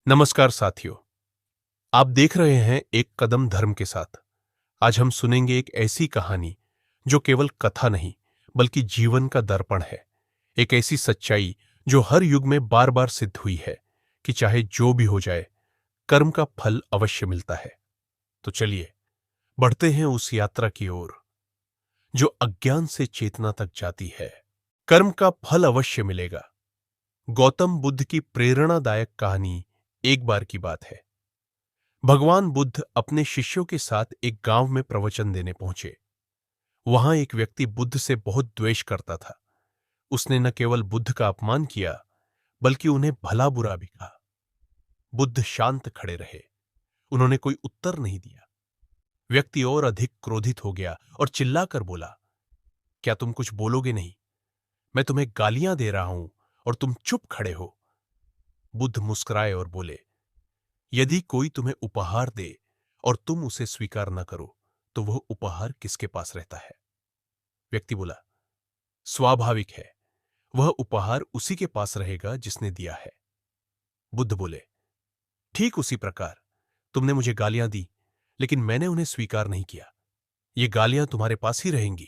नमस्कार साथियों। आप देख रहे हैं एक कदम धर्म के साथ। आज हम सुनेंगे एक ऐसी कहानी जो केवल कथा नहीं बल्कि जीवन का दर्पण है। एक ऐसी सच्चाई जो हर युग में बार बार सिद्ध हुई है कि चाहे जो भी हो जाए, कर्म का फल अवश्य मिलता है। तो चलिए बढ़ते हैं उस यात्रा की ओर जो अज्ञान से चेतना तक जाती है। कर्म का फल अवश्य मिलेगा। गौतम बुद्ध की प्रेरणादायक कहानी। एक बार की बात है, भगवान बुद्ध अपने शिष्यों के साथ एक गांव में प्रवचन देने पहुंचे। वहां एक व्यक्ति बुद्ध से बहुत द्वेष करता था। उसने न केवल बुद्ध का अपमान किया बल्कि उन्हें भला बुरा भी कहा। बुद्ध शांत खड़े रहे, उन्होंने कोई उत्तर नहीं दिया। व्यक्ति और अधिक क्रोधित हो गया और चिल्लाकर बोला, क्या तुम कुछ बोलोगे नहीं? मैं तुम्हें गालियां दे रहा हूं और तुम चुप खड़े हो। बुद्ध मुस्कुराए और बोले, यदि कोई तुम्हें उपहार दे और तुम उसे स्वीकार न करो तो वह उपहार किसके पास रहता है? व्यक्ति बोला, स्वाभाविक है, वह उपहार उसी के पास रहेगा जिसने दिया है। बुद्ध बोले, ठीक उसी प्रकार तुमने मुझे गालियां दी लेकिन मैंने उन्हें स्वीकार नहीं किया। ये गालियां तुम्हारे पास ही रहेंगी।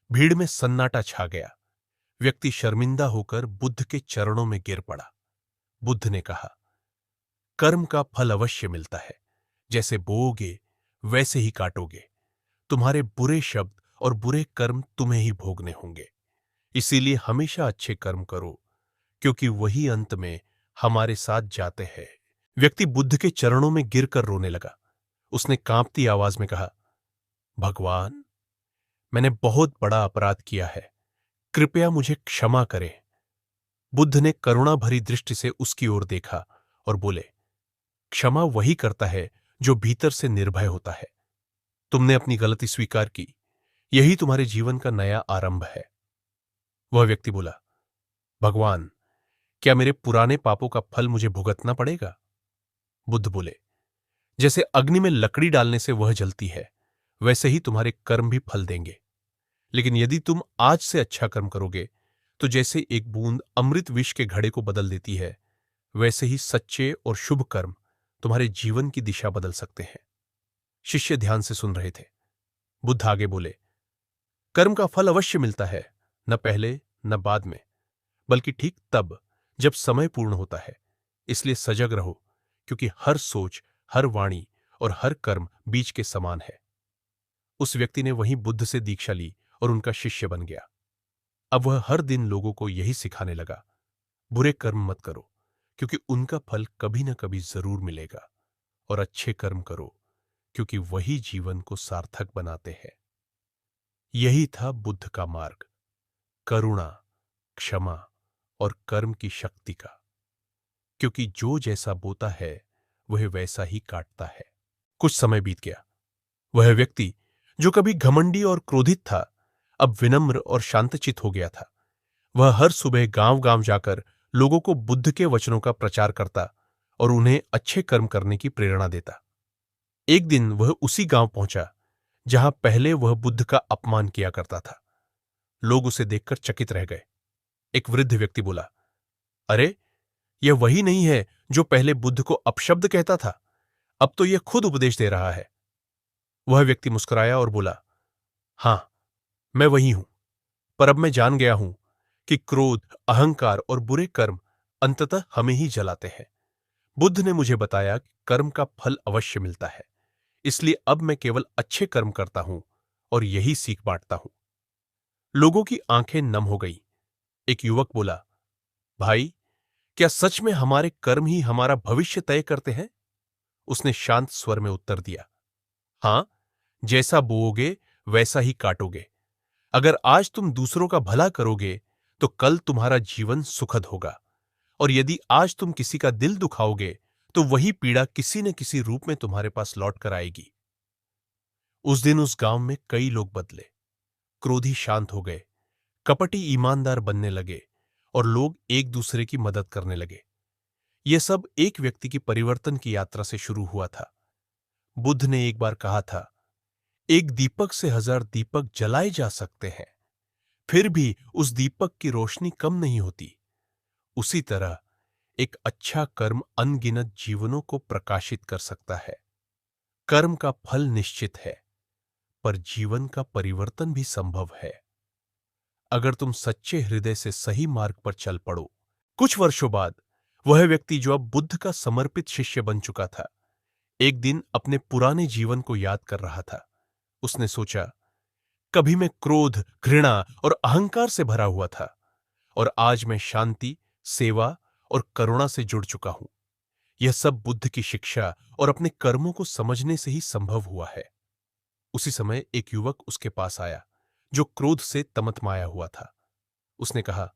भीड़ में सन्नाटा छा गया। व्यक्ति शर्मिंदा होकर बुद्ध के चरणों में गिर पड़ा। बुद्ध ने कहा, कर्म का फल अवश्य मिलता है। जैसे बोओगे वैसे ही काटोगे। तुम्हारे बुरे शब्द और बुरे कर्म तुम्हें ही भोगने होंगे। इसीलिए हमेशा अच्छे कर्म करो, क्योंकि वही अंत में हमारे साथ जाते हैं। व्यक्ति बुद्ध के चरणों में गिरकर रोने लगा। उसने कांपती आवाज में कहा, भगवान, मैंने बहुत बड़ा अपराध किया है, कृपया मुझे क्षमा करें। बुद्ध ने करुणा भरी दृष्टि से उसकी ओर देखा और बोले, क्षमा वही करता है जो भीतर से निर्भय होता है। तुमने अपनी गलती स्वीकार की, यही तुम्हारे जीवन का नया आरंभ है। वह व्यक्ति बोला, भगवान, क्या मेरे पुराने पापों का फल मुझे भुगतना पड़ेगा? बुद्ध बोले, जैसे अग्नि में लकड़ी डालने से वह जलती है, वैसे ही तुम्हारे कर्म भी फल देंगे। लेकिन यदि तुम आज से अच्छा कर्म करोगे तो जैसे एक बूंद अमृत विष के घड़े को बदल देती है, वैसे ही सच्चे और शुभ कर्म तुम्हारे जीवन की दिशा बदल सकते हैं। शिष्य ध्यान से सुन रहे थे। बुद्ध आगे बोले, कर्म का फल अवश्य मिलता है, न पहले न बाद में, बल्कि ठीक तब जब समय पूर्ण होता है। इसलिए सजग रहो, क्योंकि हर सोच, हर वाणी और हर कर्म बीज के समान है। उस व्यक्ति ने वहीं बुद्ध से दीक्षा ली और उनका शिष्य बन गया। अब वह हर दिन लोगों को यही सिखाने लगा, बुरे कर्म मत करो, क्योंकि उनका फल कभी न कभी जरूर मिलेगा, और अच्छे कर्म करो, क्योंकि वही जीवन को सार्थक बनाते हैं। यही था बुद्ध का मार्ग, करुणा, क्षमा और कर्म की शक्ति का। क्योंकि जो जैसा बोता है वह वैसा ही काटता है। कुछ समय बीत गया। वह व्यक्ति जो कभी घमंडी और क्रोधित था, अब विनम्र और शांतचित हो गया था। वह हर सुबह गांव-गांव जाकर लोगों को बुद्ध के वचनों का प्रचार करता और उन्हें अच्छे कर्म करने की प्रेरणा देता। एक दिन वह उसी गांव पहुंचा जहां पहले वह बुद्ध का अपमान किया करता था। लोग उसे देखकर चकित रह गए। एक वृद्ध व्यक्ति बोला, अरे, यह वही नहीं है जो पहले बुद्ध को अपशब्द कहता था। अब तो यह खुद उपदेश दे रहा है। वह व्यक्ति मुस्कुराया और बोला, हां, मैं वही हूं, पर अब मैं जान गया हूं कि क्रोध, अहंकार और बुरे कर्म अंततः हमें ही जलाते हैं। बुद्ध ने मुझे बताया कि कर्म का फल अवश्य मिलता है, इसलिए अब मैं केवल अच्छे कर्म करता हूं और यही सीख बांटता हूं। लोगों की आंखें नम हो गई। एक युवक बोला, भाई, क्या सच में हमारे कर्म ही हमारा भविष्य तय करते हैं? उसने शांत स्वर में उत्तर दिया, हां, जैसा बोओगे वैसा ही काटोगे। अगर आज तुम दूसरों का भला करोगे तो कल तुम्हारा जीवन सुखद होगा, और यदि आज तुम किसी का दिल दुखाओगे तो वही पीड़ा किसी न किसी रूप में तुम्हारे पास लौट कर आएगी। उस दिन उस गांव में कई लोग बदले। क्रोधी शांत हो गए, कपटी ईमानदार बनने लगे और लोग एक दूसरे की मदद करने लगे। यह सब एक व्यक्ति की परिवर्तन की यात्रा से शुरू हुआ था। बुद्ध ने एक बार कहा था, एक दीपक से 1000 दीपक जलाए जा सकते हैं, फिर भी उस दीपक की रोशनी कम नहीं होती। उसी तरह एक अच्छा कर्म अनगिनत जीवनों को प्रकाशित कर सकता है। कर्म का फल निश्चित है, पर जीवन का परिवर्तन भी संभव है अगर तुम सच्चे हृदय से सही मार्ग पर चल पड़ो। कुछ वर्षों बाद वह व्यक्ति जो अब बुद्ध का समर्पित शिष्य बन चुका था, एक दिन अपने पुराने जीवन को याद कर रहा था। उसने सोचा, कभी मैं क्रोध, घृणा और अहंकार से भरा हुआ था, और आज मैं शांति, सेवा और करुणा से जुड़ चुका हूं। यह सब बुद्ध की शिक्षा और अपने कर्मों को समझने से ही संभव हुआ है। उसी समय एक युवक उसके पास आया जो क्रोध से तमतमाया हुआ था। उसने कहा,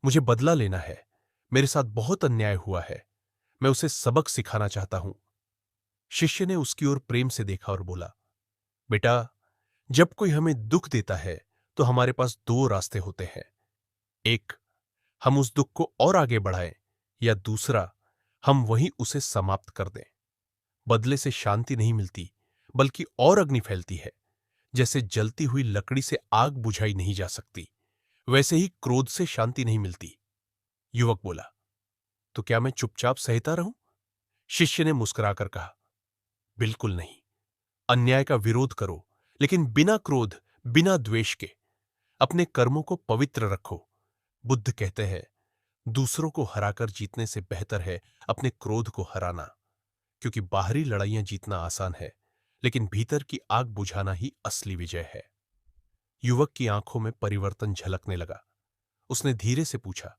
मुझे बदला लेना है। मेरे साथ बहुत अन्याय हुआ है। मैं उसे सबक सिखाना चाहता हूं। शिष्य ने उसकी ओर प्रेम से देखा और बोला, बेटा, जब कोई हमें दुख देता है तो हमारे पास दो रास्ते होते हैं। एक, हम उस दुख को और आगे बढ़ाएं, या दूसरा, हम वहीं उसे समाप्त कर दें। बदले से शांति नहीं मिलती, बल्कि और अग्नि फैलती है। जैसे जलती हुई लकड़ी से आग बुझाई नहीं जा सकती, वैसे ही क्रोध से शांति नहीं मिलती। युवक बोला, तो क्या मैं चुपचाप सहता रहूं? शिष्य ने मुस्कुराकर कहा, बिल्कुल नहीं। अन्याय का विरोध करो, लेकिन बिना क्रोध, बिना द्वेष के। अपने कर्मों को पवित्र रखो। बुद्ध कहते हैं, दूसरों को हराकर जीतने से बेहतर है अपने क्रोध को हराना, क्योंकि बाहरी लड़ाइयां जीतना आसान है, लेकिन भीतर की आग बुझाना ही असली विजय है। युवक की आंखों में परिवर्तन झलकने लगा। उसने धीरे से पूछा,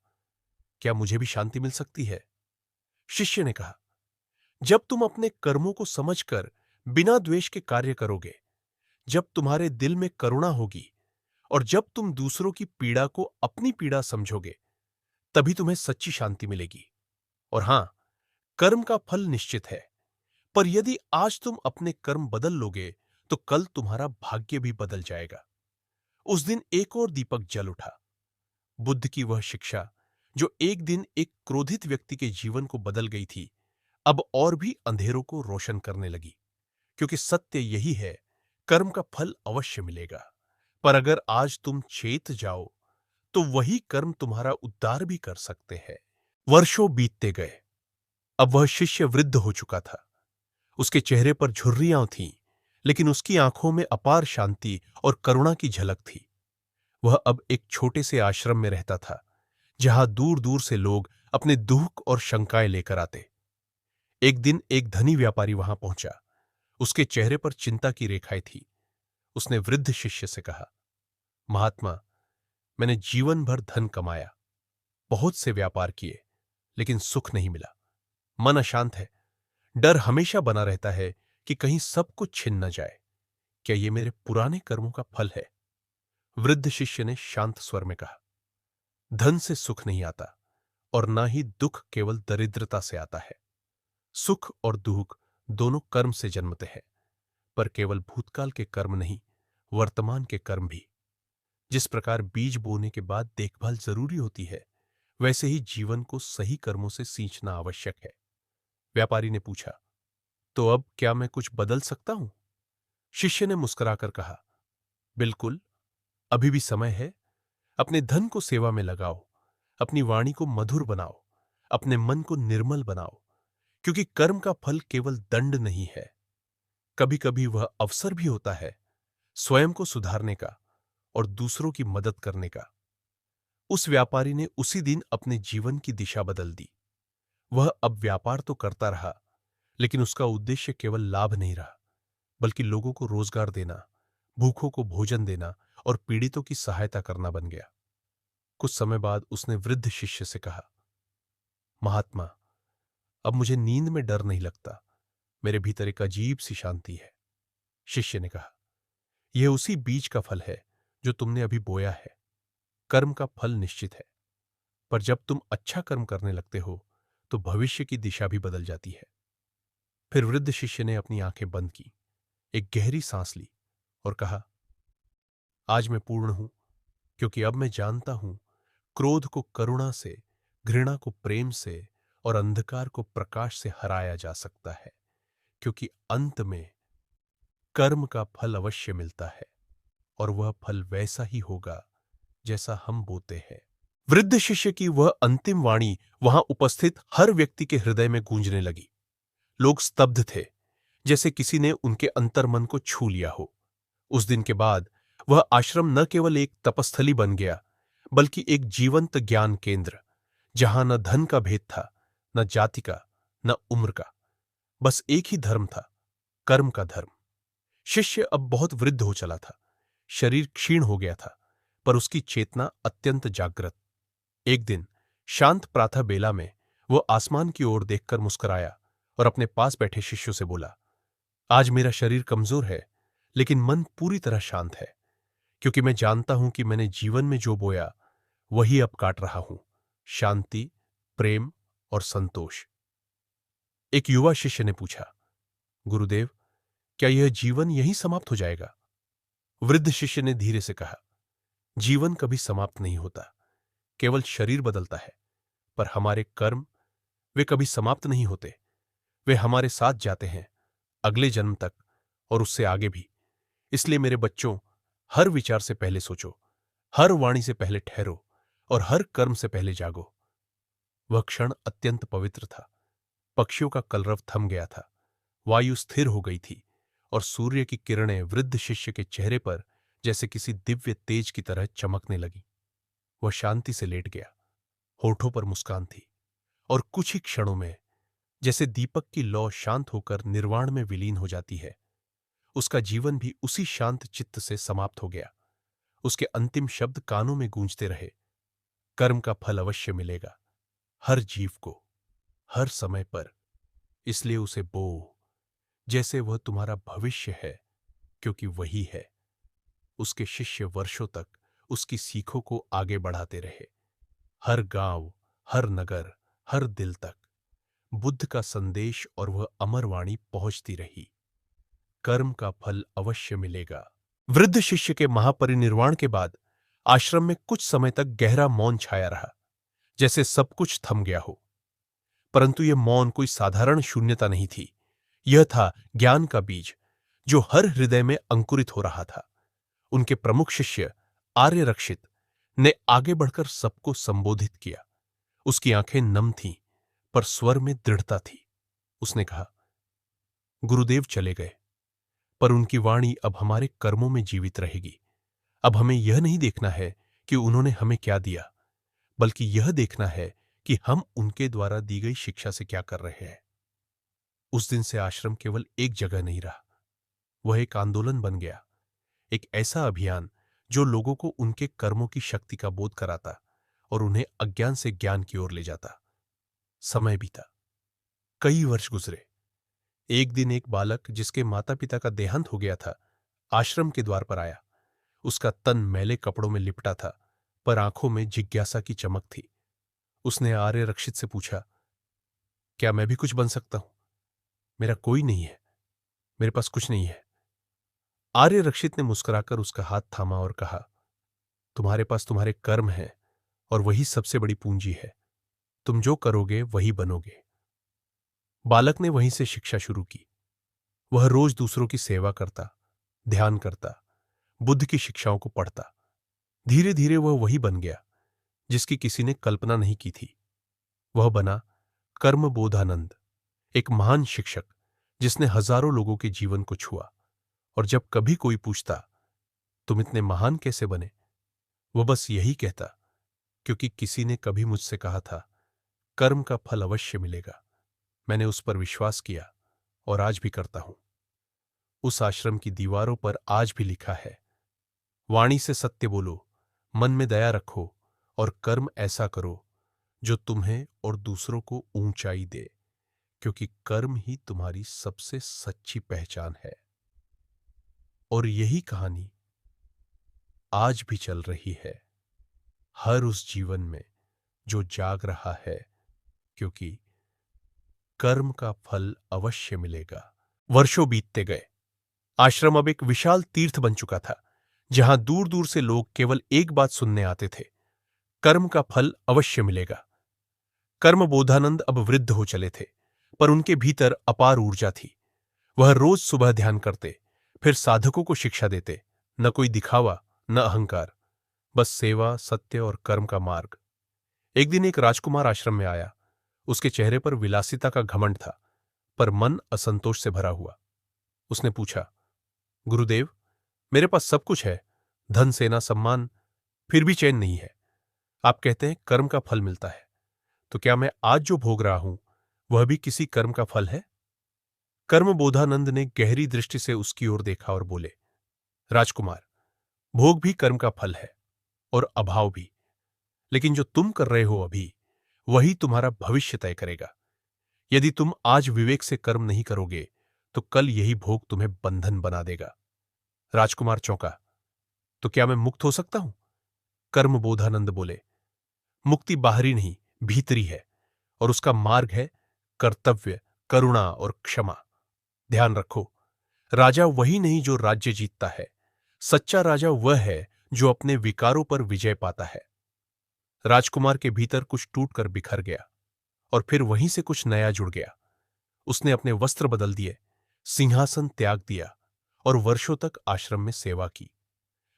क्या मुझे भी शांति मिल सकती है? शिष्य ने कहा, जब तुम अपने कर्मों को समझकर बिना द्वेष के कार्य करोगे, जब तुम्हारे दिल में करुणा होगी, और जब तुम दूसरों की पीड़ा को अपनी पीड़ा समझोगे, तभी तुम्हें सच्ची शांति मिलेगी। और हां, कर्म का फल निश्चित है, पर यदि आज तुम अपने कर्म बदल लोगे, तो कल तुम्हारा भाग्य भी बदल जाएगा। उस दिन एक और दीपक जल उठा। बुद्ध की वह शिक्षा, जो एक दिन एक क्रोधित व्यक्ति के जीवन को बदल गई थी, अब और भी अंधेरों को रोशन करने लगी। क्योंकि सत्य यही है, कर्म का फल अवश्य मिलेगा, पर अगर आज तुम चेत जाओ, तो वही कर्म तुम्हारा उद्धार भी कर सकते हैं। वर्षों बीतते गए। अब वह शिष्य वृद्ध हो चुका था। उसके चेहरे पर झुर्रियां थीं, लेकिन उसकी आंखों में अपार शांति और करुणा की झलक थी। वह अब एक छोटे से आश्रम में रहता था, जहां दूर दूर से लोग अपने दुख और शंकाएं लेकर आते। एक दिन एक धनी व्यापारी वहां पहुंचा। उसके चेहरे पर चिंता की रेखाएं थी। उसने वृद्ध शिष्य से कहा, महात्मा, मैंने जीवन भर धन कमाया, बहुत से व्यापार किए, लेकिन सुख नहीं मिला। मन अशांत है। डर हमेशा बना रहता है कि कहीं सब कुछ छिन न जाए। क्या ये मेरे पुराने कर्मों का फल है? वृद्ध शिष्य ने शांत स्वर में कहा, धन से सुख नहीं आता, और ना ही दुख केवल दरिद्रता से आता है। सुख और दुख दोनों कर्म से जन्मते हैं, पर केवल भूतकाल के कर्म नहीं, वर्तमान के कर्म भी। जिस प्रकार बीज बोने के बाद देखभाल जरूरी होती है, वैसे ही जीवन को सही कर्मों से सींचना आवश्यक है। व्यापारी ने पूछा, तो अब क्या मैं कुछ बदल सकता हूं? शिष्य ने मुस्कुराकर कहा, बिल्कुल, अभी भी समय है। अपने धन को सेवा में लगाओ, अपनी वाणी को मधुर बनाओ, अपने मन को निर्मल बनाओ, क्योंकि कर्म का फल केवल दंड नहीं है। कभी कभी वह अवसर भी होता है स्वयं को सुधारने का और दूसरों की मदद करने का। उस व्यापारी ने उसी दिन अपने जीवन की दिशा बदल दी। वह अब व्यापार तो करता रहा, लेकिन उसका उद्देश्य केवल लाभ नहीं रहा, बल्कि लोगों को रोजगार देना, भूखों को भोजन देना और पीड़ितों की सहायता करना बन गया। कुछ समय बाद उसने वृद्ध शिष्य से कहा, महात्मा, अब मुझे नींद में डर नहीं लगता। मेरे भीतर एक अजीब सी शांति है। शिष्य ने कहा, यह उसी बीज का फल है जो तुमने अभी बोया है। कर्म का फल निश्चित है, पर जब तुम अच्छा कर्म करने लगते हो, तो भविष्य की दिशा भी बदल जाती है। फिर वृद्ध शिष्य ने अपनी आंखें बंद की, एक गहरी सांस ली और कहा, आज मैं पूर्ण हूं, क्योंकि अब मैं जानता हूं, क्रोध को करुणा से, घृणा को प्रेम से और अंधकार को प्रकाश से हराया जा सकता है, क्योंकि अंत में कर्म का फल अवश्य मिलता है, और वह फल वैसा ही होगा जैसा हम बोते हैं। वृद्ध शिष्य की वह अंतिम वाणी वहां उपस्थित हर व्यक्ति के हृदय में गूंजने लगी। लोग स्तब्ध थे, जैसे किसी ने उनके अंतर्मन को छू लिया हो। उस दिन के बाद वह आश्रम न केवल एक तपस्थली बन गया, बल्कि एक जीवंत ज्ञान केंद्र, जहां न धन का भेद था, न जाति का, न उम्र का। बस एक ही धर्म था, कर्म का धर्म। शिष्य अब बहुत वृद्ध हो चला था, शरीर क्षीण हो गया था, पर उसकी चेतना अत्यंत जागृत। एक दिन शांत प्रातः बेला में वह आसमान की ओर देखकर मुस्कुराया और अपने पास बैठे शिष्यों से बोला, आज मेरा शरीर कमजोर है, लेकिन मन पूरी तरह शांत है, क्योंकि मैं जानता हूं कि मैंने जीवन में जो बोया वही अब काट रहा हूं, शांति, प्रेम और संतोष। एक युवा शिष्य ने पूछा, गुरुदेव, क्या यह जीवन यहीं समाप्त हो जाएगा? वृद्ध शिष्य ने धीरे से कहा, जीवन कभी समाप्त नहीं होता, केवल शरीर बदलता है, पर हमारे कर्म, वे कभी समाप्त नहीं होते। वे हमारे साथ जाते हैं, अगले जन्म तक और उससे आगे भी। इसलिए मेरे बच्चों, हर विचार से पहले सोचो, हर वाणी से पहले ठहरो और हर कर्म से पहले जागो। वह क्षण अत्यंत पवित्र था। पक्षियों का कलरव थम गया था, वायु स्थिर हो गई थी और सूर्य की किरणें वृद्ध शिष्य के चेहरे पर जैसे किसी दिव्य तेज की तरह चमकने लगी। वह शांति से लेट गया, होठों पर मुस्कान थी, और कुछ ही क्षणों में, जैसे दीपक की लौ शांत होकर निर्वाण में विलीन हो जाती है, उसका जीवन भी उसी शांत चित्त से समाप्त हो गया। उसके अंतिम शब्द कानों में गूंजते रहे, कर्म का फल अवश्य मिलेगा, हर जीव को, हर समय पर। इसलिए उसे बो जैसे वह तुम्हारा भविष्य है, क्योंकि वही है। उसके शिष्य वर्षों तक उसकी सीखों को आगे बढ़ाते रहे। हर गांव, हर नगर, हर दिल तक बुद्ध का संदेश और वह अमर वाणी पहुंचती रही, कर्म का फल अवश्य मिलेगा। वृद्ध शिष्य के महापरिनिर्वाण के बाद आश्रम में कुछ समय तक गहरा मौन छाया रहा, जैसे सब कुछ थम गया हो। परंतु यह मौन कोई साधारण शून्यता नहीं थी। यह था ज्ञान का बीज, जो हर हृदय में अंकुरित हो रहा था। उनके प्रमुख शिष्य आर्य रक्षित ने आगे बढ़कर सबको संबोधित किया। उसकी आंखें नम थीं, पर स्वर में दृढ़ता थी। उसने कहा, गुरुदेव चले गए, पर उनकी वाणी अब हमारे कर्मों में जीवित रहेगी। अब हमें यह नहीं देखना है कि उन्होंने हमें क्या दिया, बल्कि यह देखना है कि हम उनके द्वारा दी गई शिक्षा से क्या कर रहे हैं। उस दिन से आश्रम केवल एक जगह नहीं रहा, वह एक आंदोलन बन गया, एक ऐसा अभियान जो लोगों को उनके कर्मों की शक्ति का बोध कराता और उन्हें अज्ञान से ज्ञान की ओर ले जाता। समय बीता, कई वर्ष गुजरे। एक दिन एक बालक, जिसके माता पिता का देहांत हो गया था, आश्रम के द्वार पर आया। उसका तन मैले कपड़ों में लिपटा था, पर आंखों में जिज्ञासा की चमक थी। उसने आर्य रक्षित से पूछा, क्या मैं भी कुछ बन सकता हूं? मेरा कोई नहीं है, मेरे पास कुछ नहीं है। आर्य रक्षित ने मुस्कुराकर उसका हाथ थामा और कहा, तुम्हारे पास तुम्हारे कर्म हैं, और वही सबसे बड़ी पूंजी है। तुम जो करोगे वही बनोगे। बालक ने वहीं से शिक्षा शुरू की। वह रोज दूसरों की सेवा करता, ध्यान करता, बुद्ध की शिक्षाओं को पढ़ता। धीरे धीरे वह वही बन गया जिसकी किसी ने कल्पना नहीं की थी। वह बना कर्मबोधानंद, एक महान शिक्षक जिसने हजारों लोगों के जीवन को छुआ। और जब कभी कोई पूछता, तुम इतने महान कैसे बने, वह बस यही कहता, क्योंकि किसी ने कभी मुझसे कहा था, कर्म का फल अवश्य मिलेगा। मैंने उस पर विश्वास किया और आज भी करता हूं। उस आश्रम की दीवारों पर आज भी लिखा है, वाणी से सत्य बोलो, मन में दया रखो और कर्म ऐसा करो जो तुम्हें और दूसरों को ऊंचाई दे, क्योंकि कर्म ही तुम्हारी सबसे सच्ची पहचान है। और यही कहानी आज भी चल रही है, हर उस जीवन में जो जाग रहा है, क्योंकि कर्म का फल अवश्य मिलेगा। वर्षों बीतते गए। आश्रम अब एक विशाल तीर्थ बन चुका था, जहां दूर दूर से लोग केवल एक बात सुनने आते थे, कर्म का फल अवश्य मिलेगा। कर्मबोधानंद अब वृद्ध हो चले थे, पर उनके भीतर अपार ऊर्जा थी। वह रोज सुबह ध्यान करते, फिर साधकों को शिक्षा देते। न कोई दिखावा, न अहंकार, बस सेवा, सत्य और कर्म का मार्ग। एक दिन एक राजकुमार आश्रम में आया। उसके चेहरे पर विलासिता का घमंड था, पर मन असंतोष से भरा हुआ। उसने पूछा, गुरुदेव, मेरे पास सब कुछ है, धन, सेना, सम्मान, फिर भी चैन नहीं है। आप कहते हैं कर्म का फल मिलता है, तो क्या मैं आज जो भोग रहा हूं वह भी किसी कर्म का फल है? कर्मबोधानंद ने गहरी दृष्टि से उसकी ओर देखा और बोले, राजकुमार, भोग भी कर्म का फल है और अभाव भी। लेकिन जो तुम कर रहे हो अभी, वही तुम्हारा भविष्य तय करेगा। यदि तुम आज विवेक से कर्म नहीं करोगे तो कल यही भोग तुम्हें बंधन बना देगा। राजकुमार चौंका, तो क्या मैं मुक्त हो सकता हूं? कर्मबोधानंद बोले, मुक्ति बाहरी नहीं, भीतरी है, और उसका मार्ग है कर्तव्य, करुणा और क्षमा। ध्यान रखो, राजा वही नहीं जो राज्य जीतता है, सच्चा राजा वह है जो अपने विकारों पर विजय पाता है। राजकुमार के भीतर कुछ टूटकर बिखर गया और फिर वहीं से कुछ नया जुड़ गया। उसने अपने वस्त्र बदल दिए, सिंहासन त्याग दिया और वर्षों तक आश्रम में सेवा की।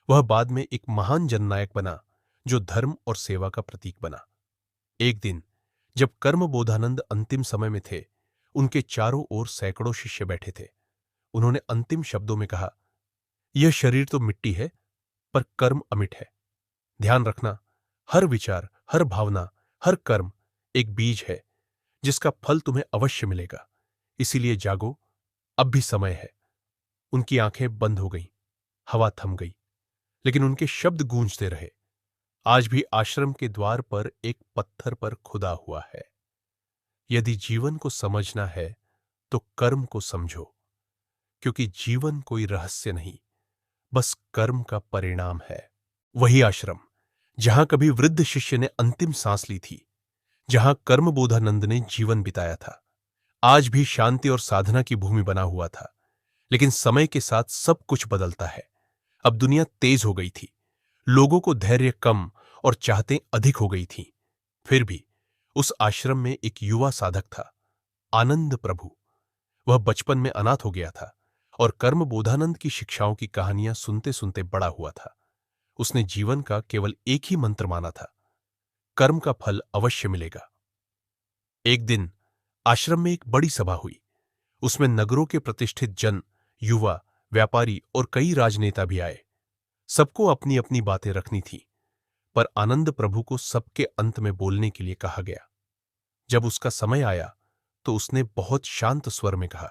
वह बाद में एक महान जननायक बना जो धर्म और सेवा का प्रतीक बना। एक दिन जब कर्मबोधानंद अंतिम समय में थे, उनके चारों ओर सैकड़ों शिष्य बैठे थे। उन्होंने अंतिम शब्दों में कहा, यह शरीर तो मिट्टी है, पर कर्म अमिट है। ध्यान रखना, हर विचार, हर भावना, हर कर्म एक बीज है जिसका फल तुम्हें अवश्य मिलेगा। इसीलिए जागो, अब भी समय है। उनकी आंखें बंद हो गईं, हवा थम गई, लेकिन उनके शब्द गूंजते रहे। आज भी आश्रम के द्वार पर एक पत्थर पर खुदा हुआ है, यदि जीवन को समझना है तो कर्म को समझो, क्योंकि जीवन कोई रहस्य नहीं, बस कर्म का परिणाम है। वही आश्रम जहां कभी वृद्ध शिष्य ने अंतिम सांस ली थी, जहां कर्मबोधानंद ने जीवन बिताया था, आज भी शांति और साधना की भूमि बना हुआ था। लेकिन समय के साथ सब कुछ बदलता है। अब दुनिया तेज हो गई थी, लोगों को धैर्य कम और चाहतें अधिक हो गई थीं। फिर भी उस आश्रम में एक युवा साधक था, आनंद प्रभु। वह बचपन में अनाथ हो गया था और कर्मबोधानंद की शिक्षाओं की कहानियां सुनते सुनते बड़ा हुआ था। उसने जीवन का केवल एक ही मंत्र माना था, कर्म का फल अवश्य मिलेगा। एक दिन आश्रम में एक बड़ी सभा हुई। उसमें नगरों के प्रतिष्ठित जन, युवा, व्यापारी और कई राजनेता भी आए। सबको अपनी अपनी बातें रखनी थी, पर आनंद प्रभु को सबके अंत में बोलने के लिए कहा गया। जब उसका समय आया तो उसने बहुत शांत स्वर में कहा,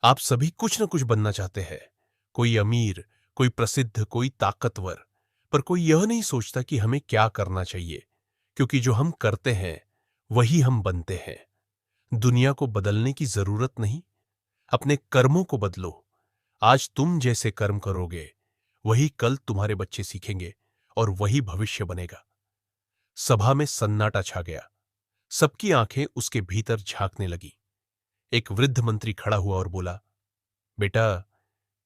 आप सभी कुछ न कुछ बनना चाहते हैं, कोई अमीर, कोई प्रसिद्ध, कोई ताकतवर, पर कोई यह नहीं सोचता कि हमें क्या करना चाहिए, क्योंकि जो हम करते हैं वही हम बनते हैं। दुनिया को बदलने की जरूरत नहीं, अपने कर्मों को बदलो। आज तुम जैसे कर्म करोगे वही कल तुम्हारे बच्चे सीखेंगे और वही भविष्य बनेगा। सभा में सन्नाटा छा गया। सबकी आंखें उसके भीतर झांकने लगी। एक वृद्ध मंत्री खड़ा हुआ और बोला, बेटा,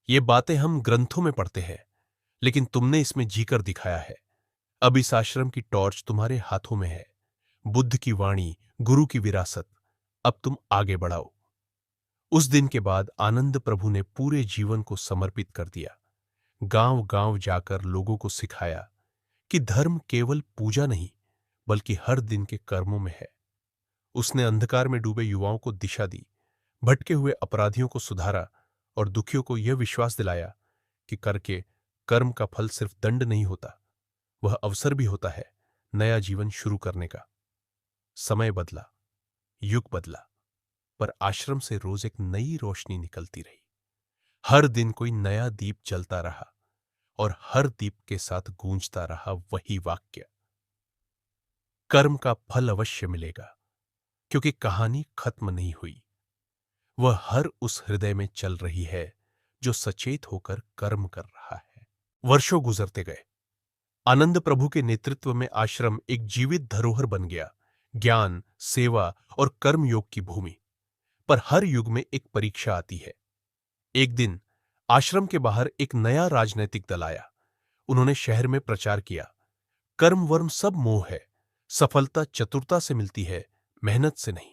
ये बातें हम ग्रंथों में पढ़ते हैं, लेकिन तुमने इसमें जीकर दिखाया है। अब इस आश्रम की टॉर्च तुम्हारे हाथों में है, बुद्ध की वाणी, गुरु की विरासत। अब तुम आगे बढ़ाओ। उस दिन के बाद आनंद प्रभु ने पूरे जीवन को समर्पित कर दिया। गांव गांव जाकर लोगों को सिखाया कि धर्म केवल पूजा नहीं, बल्कि हर दिन के कर्मों में है। उसने अंधकार में डूबे युवाओं को दिशा दी, भटके हुए अपराधियों को सुधारा और दुखियों को यह विश्वास दिलाया कि करके कर्म का फल सिर्फ दंड नहीं होता, वह अवसर भी होता है नया जीवन शुरू करने का। समय बदला, युग बदला, पर आश्रम से रोज एक नई रोशनी निकलती रही। हर दिन कोई नया दीप जलता रहा और हर दीप के साथ गूंजता रहा वही वाक्य, कर्म का फल अवश्य मिलेगा। क्योंकि कहानी खत्म नहीं हुई, वह हर उस हृदय में चल रही है जो सचेत होकर कर्म कर रहा है। वर्षों गुजरते गए। आनंद प्रभु के नेतृत्व में आश्रम एक जीवित धरोहर बन गया, ज्ञान, सेवा और कर्म योग की भूमि। पर हर युग में एक परीक्षा आती है। एक दिन आश्रम के बाहर एक नया राजनैतिक दल आया। उन्होंने शहर में प्रचार किया, कर्म वर्म सब मोह है, सफलता चतुरता से मिलती है, मेहनत से नहीं।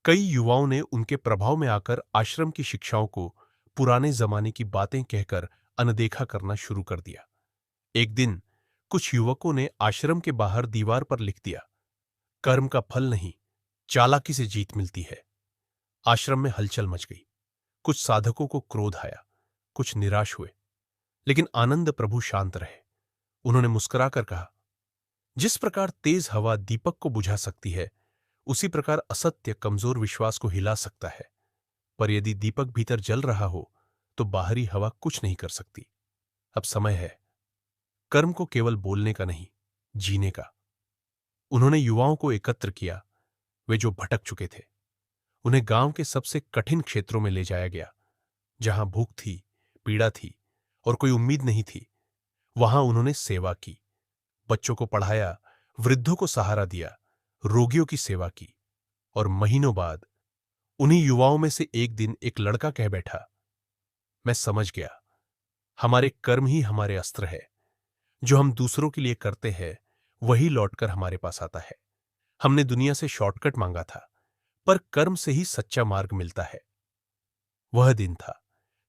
कई युवाओं ने उनके प्रभाव में आकर आश्रम की शिक्षाओं को पुराने जमाने की बातें कहकर अनदेखा करना शुरू कर दिया। एक दिन कुछ युवकों ने आश्रम के बाहर दीवार पर लिख दिया, कर्म का फल नहीं, चालाकी से जीत मिलती है। आश्रम में हलचल मच गई। कुछ साधकों को क्रोध आया, कुछ निराश हुए, लेकिन आनंद प्रभु शांत रहे। उन्होंने मुस्कुराकर कहा, जिस प्रकार तेज हवा दीपक को बुझा सकती है, उसी प्रकार असत्य कमजोर विश्वास को हिला सकता है। पर यदि दीपक भीतर जल रहा हो तो बाहरी हवा कुछ नहीं कर सकती। अब समय है कर्म को केवल बोलने का नहीं, जीने का। उन्होंने युवाओं को एकत्र किया, वे जो भटक चुके थे। उन्हें गांव के सबसे कठिन क्षेत्रों में ले जाया गया, जहां भूख थी, पीड़ा थी और कोई उम्मीद नहीं थी। वहां उन्होंने सेवा की, बच्चों को पढ़ाया, वृद्धों को सहारा दिया, रोगियों की सेवा की। और महीनों बाद उन्हीं युवाओं में से एक दिन एक लड़का कह बैठा, मैं समझ गया, हमारे कर्म ही हमारे अस्त्र है। जो हम दूसरों के लिए करते हैं वही लौटकर हमारे पास आता है। हमने दुनिया से शॉर्टकट मांगा था, पर कर्म से ही सच्चा मार्ग मिलता है। वह दिन था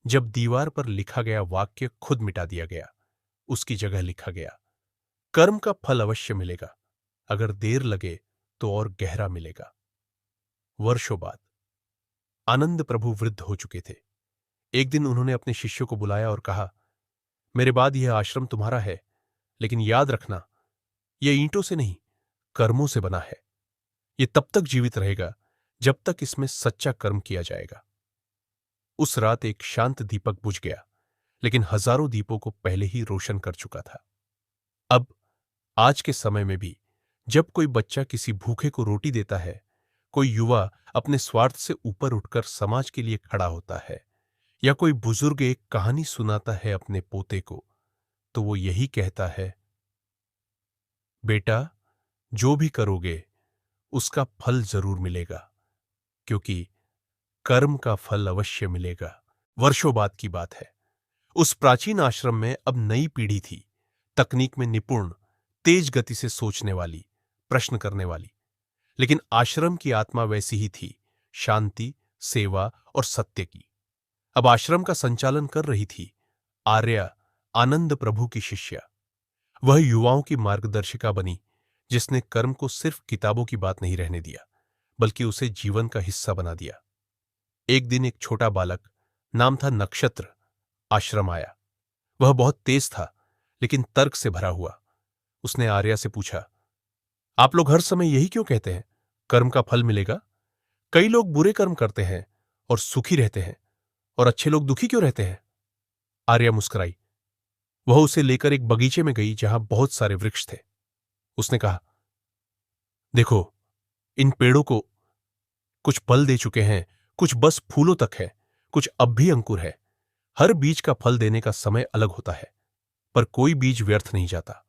जब दीवार पर लिखा गया वाक्य खुद मिटा दिया गया। उसकी जगह लिखा गया, कर्म का फल अवश्य मिलेगा, अगर देर लगे तो और गहरा मिलेगा। वर्षों बाद आनंद प्रभु वृद्ध हो चुके थे। एक दिन उन्होंने अपने शिष्यों को बुलाया और कहा, मेरे बाद यह आश्रम तुम्हारा है, लेकिन याद रखना, यह ईंटों से नहीं, कर्मों से बना है। यह तब तक जीवित रहेगा जब तक इसमें सच्चा कर्म किया जाएगा। उस रात एक शांत दीपक बुझ गया, लेकिन हजारों दीपों को पहले ही रोशन कर चुका था। अब आज के समय में भी जब कोई बच्चा किसी भूखे को रोटी देता है, कोई युवा अपने स्वार्थ से ऊपर उठकर समाज के लिए खड़ा होता है, या कोई बुजुर्ग एक कहानी सुनाता है अपने पोते को, तो वो यही कहता है, बेटा, जो भी करोगे उसका फल जरूर मिलेगा, क्योंकि कर्म का फल अवश्य मिलेगा। वर्षों बाद की बात है। उस प्राचीन आश्रम में अब नई पीढ़ी थी, तकनीक में निपुण, तेज गति से सोचने वाली, प्रश्न करने वाली। लेकिन आश्रम की आत्मा वैसी ही थी, शांति, सेवा और सत्य की। अब आश्रम का संचालन कर रही थी आर्या, आनंद प्रभु की शिष्या। वह युवाओं की मार्गदर्शिका बनी, जिसने कर्म को सिर्फ किताबों की बात नहीं रहने दिया, बल्कि उसे जीवन का हिस्सा बना दिया। एक दिन एक छोटा बालक, नाम था नक्षत्र, आश्रम आया। वह बहुत तेज था, लेकिन तर्क से भरा हुआ। उसने आर्या से पूछा, आप लोग हर समय यही क्यों कहते हैं, कर्म का फल मिलेगा? कई लोग बुरे कर्म करते हैं और सुखी रहते हैं, और अच्छे लोग दुखी क्यों रहते हैं? आर्या मुस्कुराई। वह उसे लेकर एक बगीचे में गई जहां बहुत सारे वृक्ष थे। उसने कहा, देखो, इन पेड़ों को कुछ फल दे चुके हैं, कुछ बस फूलों तक है, कुछ अब भी अंकुर है। हर बीज का फल देने का समय अलग होता है, पर कोई बीज व्यर्थ नहीं जाता।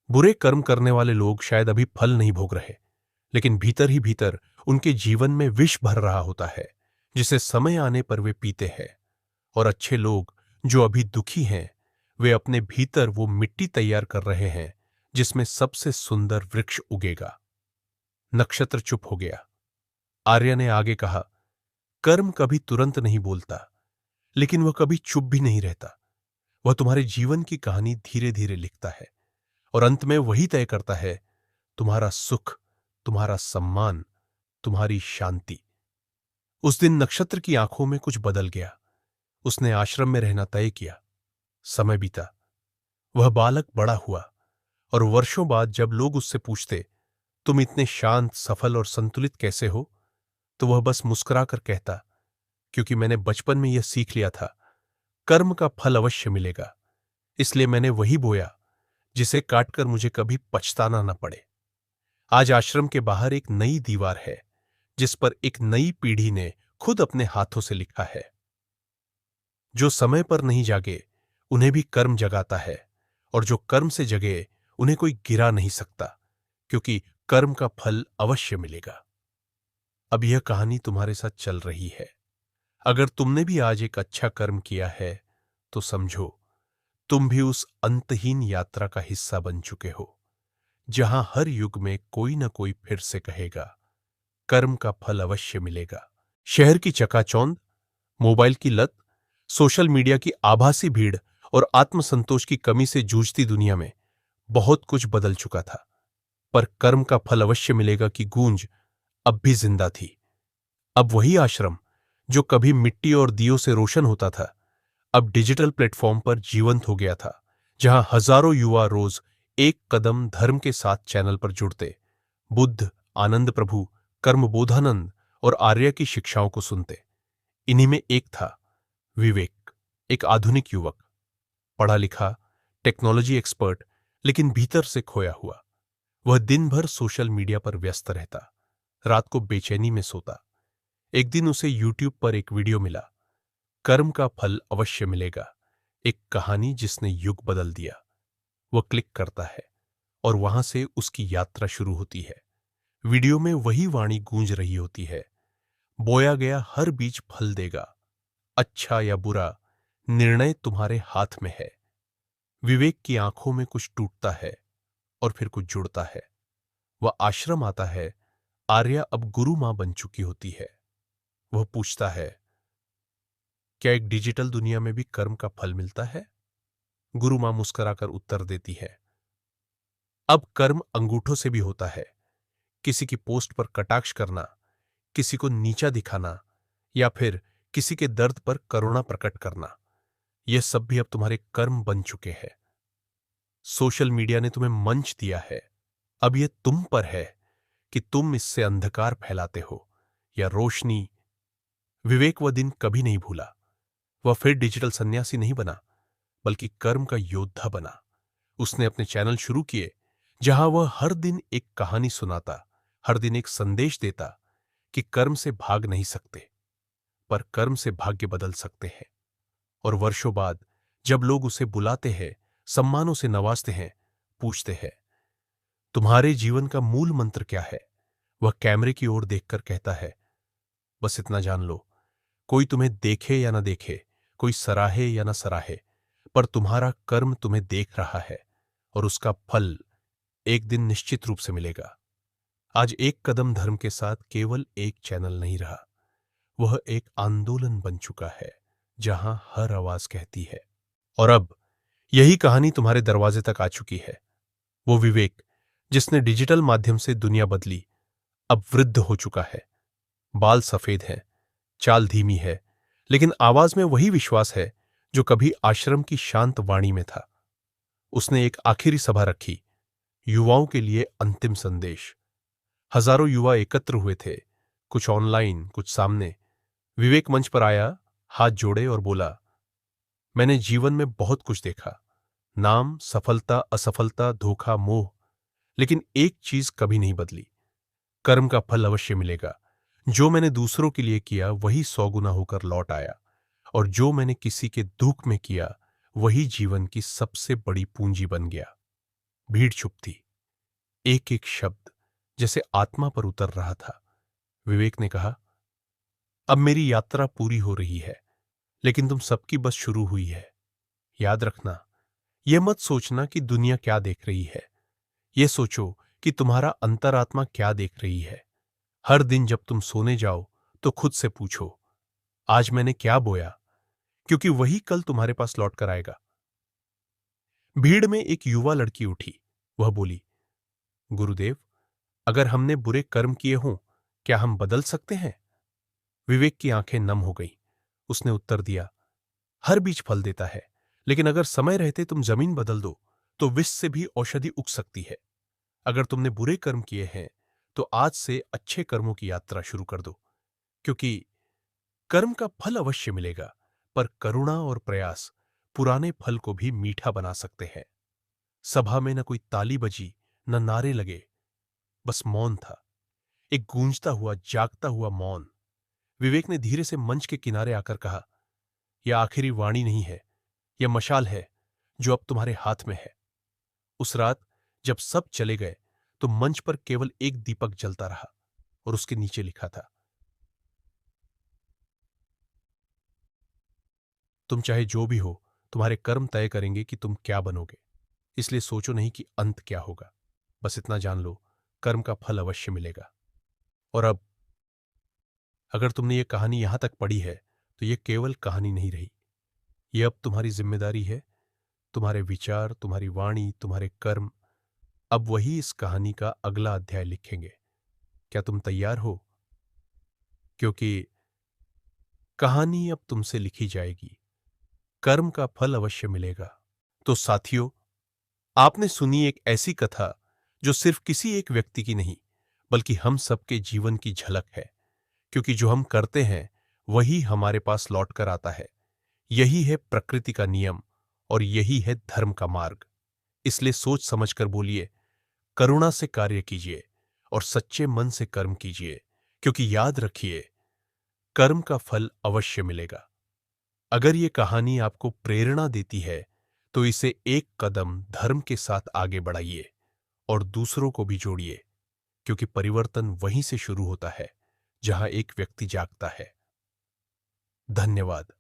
बुरे कर्म करने वाले लोग शायद अभी फल नहीं भोग रहे, लेकिन भीतर ही भीतर उनके जीवन में विष भर रहा होता है, जिसे समय आने पर वे पीते हैं। और अच्छे लोग जो अभी दुखी हैं, वे अपने भीतर वो मिट्टी तैयार कर रहे हैं जिसमें सबसे सुंदर वृक्ष उगेगा। नक्षत्र चुप हो गया। आर्य ने आगे कहा, कर्म कभी तुरंत नहीं बोलता, लेकिन वह कभी चुप भी नहीं रहता। वह तुम्हारे जीवन की कहानी धीरे धीरे लिखता है, और अंत में वही तय करता है तुम्हारा सुख, तुम्हारा सम्मान, तुम्हारी शांति। उस दिन नक्षत्र की आंखों में कुछ बदल गया। उसने आश्रम में रहना तय किया। समय बीता, वह बालक बड़ा हुआ, और वर्षों बाद जब लोग उससे पूछते, तुम इतने शांत, सफल और संतुलित कैसे हो, तो वह बस मुस्कुराकर कहता, क्योंकि मैंने बचपन में यह सीख लिया था, कर्म का फल अवश्य मिलेगा, इसलिए मैंने वही बोया जिसे काटकर मुझे कभी पछताना न पड़े। आज आश्रम के बाहर एक नई दीवार है, जिस पर एक नई पीढ़ी ने खुद अपने हाथों से लिखा है, जो समय पर नहीं जागे उन्हें भी कर्म जगाता है, और जो कर्म से जगे उन्हें कोई गिरा नहीं सकता, क्योंकि कर्म का फल अवश्य मिलेगा। अब यह कहानी तुम्हारे साथ चल रही है। अगर तुमने भी आज एक अच्छा कर्म किया है, तो समझो तुम भी उस अंतहीन यात्रा का हिस्सा बन चुके हो, जहां हर युग में कोई न कोई फिर से कहेगा, कर्म का फल अवश्य मिलेगा। शहर की चकाचौंध, मोबाइल की लत, सोशल मीडिया की आभासी भीड़ और आत्मसंतोष की कमी से जूझती दुनिया में बहुत कुछ बदल चुका था, पर कर्म का फल अवश्य मिलेगा की गूंज अब भी जिंदा थी। अब वही आश्रम जो कभी मिट्टी और दियों से रोशन होता था, अब डिजिटल प्लेटफॉर्म पर जीवंत हो गया था, जहां हजारों युवा रोज एक कदम धर्म के साथ चैनल पर जुड़ते, बुद्ध, आनंद प्रभु, कर्मबोधानंद और आर्य की शिक्षाओं को सुनते। इन्हीं में एक था विवेक, एक आधुनिक युवक, पढ़ा लिखा, टेक्नोलॉजी एक्सपर्ट, लेकिन भीतर से खोया हुआ। वह दिन भर सोशल मीडिया पर व्यस्त रहता, रात को बेचैनी में सोता। एक दिन उसे यूट्यूब पर एक वीडियो मिला, कर्म का फल अवश्य मिलेगा, एक कहानी जिसने युग बदल दिया। वह क्लिक करता है और वहां से उसकी यात्रा शुरू होती है। वीडियो में वही वाणी गूंज रही होती है, बोया गया हर बीज फल देगा, अच्छा या बुरा निर्णय तुम्हारे हाथ में है। विवेक की आंखों में कुछ टूटता है और फिर कुछ जुड़ता है। वह आश्रम आता है, आर्या अब गुरु मां बन चुकी होती है। वह पूछता है, क्या एक डिजिटल दुनिया में भी कर्म का फल मिलता है? गुरु मां मुस्कुराकर उत्तर देती है, अब कर्म अंगूठों से भी होता है। किसी की पोस्ट पर कटाक्ष करना, किसी को नीचा दिखाना, या फिर किसी के दर्द पर करुणा प्रकट करना, यह सब भी अब तुम्हारे कर्म बन चुके हैं। सोशल मीडिया ने तुम्हें मंच दिया है, अब यह तुम पर है कि तुम इससे अंधकार फैलाते हो या रोशनी। विवेक वह दिन कभी नहीं भूला। वह फिर डिजिटल सन्यासी नहीं बना, बल्कि कर्म का योद्धा बना। उसने अपने चैनल शुरू किए, जहां वह हर दिन एक कहानी सुनाता, हर दिन एक संदेश देता कि कर्म से भाग नहीं सकते, पर कर्म से भाग्य बदल सकते हैं। और वर्षों बाद जब लोग उसे बुलाते हैं, सम्मानों से नवाजते हैं, पूछते हैं, तुम्हारे जीवन का मूल मंत्र क्या है? वह कैमरे की ओर देखकर कहता है, बस इतना जान लो, कोई तुम्हें देखे या ना देखे, कोई सराहे या ना सराहे, पर तुम्हारा कर्म तुम्हें देख रहा है और उसका फल एक दिन निश्चित रूप से मिलेगा। आज एक कदम धर्म के साथ केवल एक चैनल नहीं रहा, वह एक आंदोलन बन चुका है, जहां हर आवाज कहती है। और अब यही कहानी तुम्हारे दरवाजे तक आ चुकी है। वो विवेक जिसने डिजिटल माध्यम से दुनिया बदली, अब वृद्ध हो चुका है। बाल सफेद हैं, चाल धीमी है, लेकिन आवाज में वही विश्वास है जो कभी आश्रम की शांत वाणी में था। उसने एक आखिरी सभा रखी, युवाओं के लिए अंतिम संदेश। हजारों युवा एकत्र हुए थे, कुछ ऑनलाइन, कुछ सामने। विवेक मंच पर आया, हाथ जोड़े और बोला, मैंने जीवन में बहुत कुछ देखा, नाम, सफलता, असफलता, धोखा, मोह, लेकिन एक चीज कभी नहीं बदली, कर्म का फल अवश्य मिलेगा। जो मैंने दूसरों के लिए किया वही 100 गुना होकर लौट आया, और जो मैंने किसी के दुख में किया वही जीवन की सबसे बड़ी पूंजी बन गया। भीड़ चुप थी, एक एक शब्द जैसे आत्मा पर उतर रहा था। विवेक ने कहा, अब मेरी यात्रा पूरी हो रही है, लेकिन तुम सबकी बस शुरू हुई है। याद रखना, यह मत सोचना कि दुनिया क्या देख रही है, यह सोचो कि तुम्हारा अंतरात्मा क्या देख रही है। हर दिन जब तुम सोने जाओ तो खुद से पूछो, आज मैंने क्या बोया, क्योंकि वही कल तुम्हारे पास लौट कर आएगा। भीड़ में एक युवा लड़की उठी, वह बोली, गुरुदेव, अगर हमने बुरे कर्म किए हों, क्या हम बदल सकते हैं? विवेक की आंखें नम हो गईं। उसने उत्तर दिया, हर बीज फल देता है, लेकिन अगर समय रहते तुम जमीन बदल दो तो विष से भी औषधि उग सकती है। अगर तुमने बुरे कर्म किए हैं तो आज से अच्छे कर्मों की यात्रा शुरू कर दो, क्योंकि कर्म का फल अवश्य मिलेगा, पर करुणा और प्रयास पुराने फल को भी मीठा बना सकते हैं। सभा में न कोई ताली बजी, न नारे लगे, बस मौन था, एक गूंजता हुआ, जागता हुआ मौन। विवेक ने धीरे से मंच के किनारे आकर कहा, यह आखिरी वाणी नहीं है, यह मशाल है जो अब तुम्हारे हाथ में है। उस रात जब सब चले गए तो मंच पर केवल एक दीपक जलता रहा और उसके नीचे लिखा था, तुम चाहे जो भी हो, तुम्हारे कर्म तय करेंगे कि तुम क्या बनोगे। इसलिए सोचो नहीं कि अंत क्या होगा, बस इतना जान लो, कर्म का फल अवश्य मिलेगा। और अब अगर तुमने ये कहानी यहां तक पढ़ी है तो ये केवल कहानी नहीं रही, ये अब तुम्हारी जिम्मेदारी है। तुम्हारे विचार, तुम्हारी वाणी, तुम्हारे कर्म अब वही इस कहानी का अगला अध्याय लिखेंगे। क्या तुम तैयार हो? क्योंकि कहानी अब तुमसे लिखी जाएगी, कर्म का फल अवश्य मिलेगा। तो साथियों, आपने सुनी एक ऐसी कथा जो सिर्फ किसी एक व्यक्ति की नहीं, बल्कि हम सबके जीवन की झलक है। क्योंकि जो हम करते हैं वही हमारे पास लौट कर आता है। यही है प्रकृति का नियम और यही है धर्म का मार्ग। इसलिए सोच समझकर बोलिए, करुणा से कार्य कीजिए और सच्चे मन से कर्म कीजिए। क्योंकि याद रखिए, कर्म का फल अवश्य मिलेगा। अगर ये कहानी आपको प्रेरणा देती है तो इसे एक कदम धर्म के साथ आगे बढ़ाइए और दूसरों को भी जोड़िए। क्योंकि परिवर्तन वहीं से शुरू होता है जहां एक व्यक्ति जागता है। धन्यवाद।